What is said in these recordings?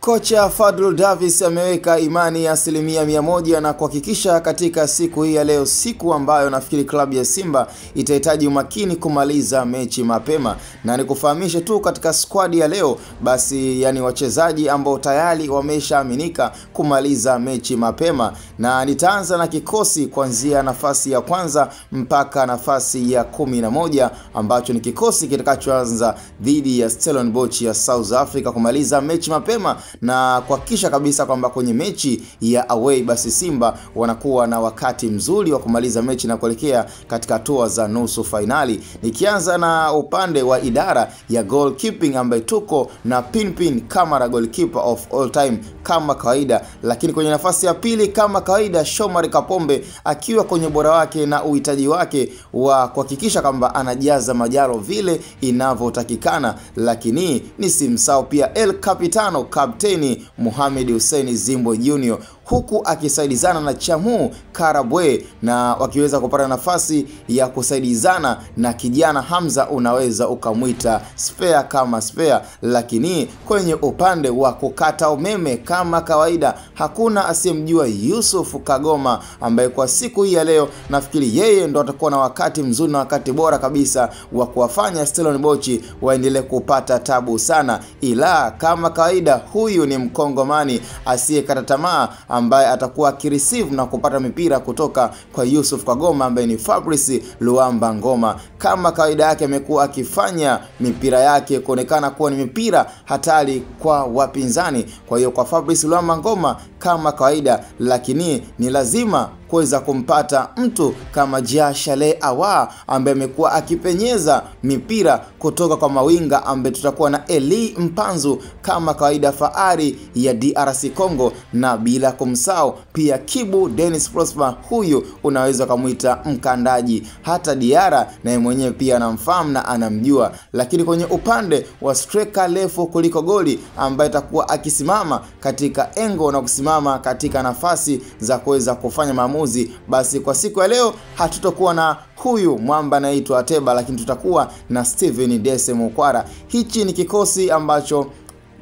Kocha Fadlu Davis ameweka imani ya asilimia 100 na kuhakikisha katika siku hii ya leo, siku ambayo nafikiri klabu ya Simba itahitaji umakini kumaliza mechi mapema. Na nikufahamishe tu katika squad ya leo, basi yani wachezaji ambao tayari wameshaaminika kumaliza mechi mapema, na nitaanza na kikosi kuanzia nafasi ya kwanza mpaka nafasi ya 11, ambacho ni kikosi kitakachoanza dhidi ya Stellenbosch ya South Africa kumaliza mechi mapema na kuhakikisha kabisa kwamba kwenye mechi ya away basi Simba wanakuwa na wakati mzuri wa kumaliza mechi na kuelekea katika hatua za nusu finali. Nikianza na upande wa idara ya goalkeeping ambaye tuko na Pinpin Kamara, goalkeeper of all time kama kawaida, lakini kwenye nafasi ya pili kama kawaida Shomari Kapombe akiwa kwenye bora wake na uhitaji wake wa kuhakikisha kwamba anajaza majalo vile inavyotakikana, lakini nisimsahau pia El Capitano Kapteni Mohamed Hussein Zimbo Junior, huku akisaidizana na Chamu Karabwe, na wakiweza kupata nafasi ya kusaidizana na kijana Hamza, unaweza ukamwita spare kama spare. Lakini kwenye upande wa kukata umeme kama kawaida hakuna asiyemjua Yusuf Kagoma, ambaye kwa siku hii ya leo nafikiri yeye ndo atakuwa na wakati mzuri na wakati bora kabisa wa kuwafanya Stellenbosch waendelee kupata tabu sana. Ila kama kawaida huyu ni Mkongomani asiyekata tamaa, ambaye atakuwa akireceive na kupata mipira kutoka kwa Yusuf Kagoma, ambaye ni Fabrice Luamba Ngoma. Kama kawaida yake amekuwa akifanya mipira yake kuonekana kuwa ni mipira hatari kwa wapinzani. Kwa hiyo kwa Fabrice Luamba Ngoma kama kawaida, lakini ni lazima kuweza kumpata mtu kama Jashale Awa ambaye amekuwa akipenyeza mipira kutoka kwa mawinga, ambaye tutakuwa na Eli Mpanzu kama kawaida, Faari ya DRC Congo, na bila kumsahau pia Kibu Dennis Prosper, huyu unaweza kumuita mkandaji. Hata Diara naye mwenyewe pia anamfahamu na anamjua. Lakini kwenye upande wa striker refu kuliko goli ambaye atakuwa akisimama katika engo na kusimama katika nafasi za kuweza kufanya maamuzi, basi kwa siku ya leo hatutakuwa na huyu mwamba anaitwa Ateba, lakini tutakuwa na Steven Dese Mukwara. Hichi ni kikosi ambacho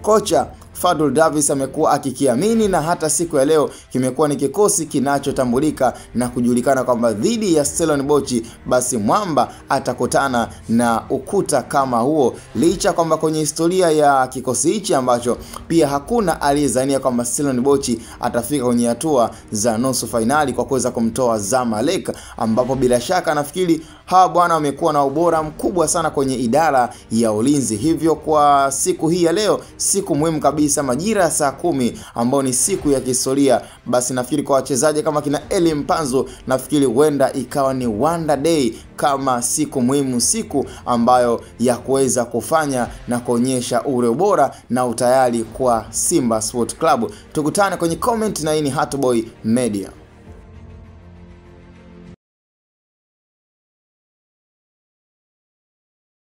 kocha Fadlu Davis amekuwa akikiamini, na hata siku ya leo kimekuwa ni kikosi kinachotambulika na kujulikana kwamba dhidi ya Stellenbosch basi mwamba atakutana na ukuta kama huo, licha kwamba kwenye historia ya kikosi hichi ambacho pia hakuna aliyezania kwamba Stellenbosch atafika kwenye hatua za nusu finali kwa kuweza kumtoa Zamalek, ambapo bila shaka nafikiri hawa bwana wamekuwa na ubora mkubwa sana kwenye idara ya ulinzi. Hivyo kwa siku hii ya leo, siku muhimu kabisa majira ya saa 10 ambao ni siku ya kihistoria, basi nafikiri kwa wachezaji kama kina Eli Mpanzu nafikiri huenda ikawa ni wonder day, kama siku muhimu, siku ambayo ya kuweza kufanya na kuonyesha ule ubora na utayari kwa Simba Sport Club. Tukutane kwenye comment, na hii ni Hatboy Media.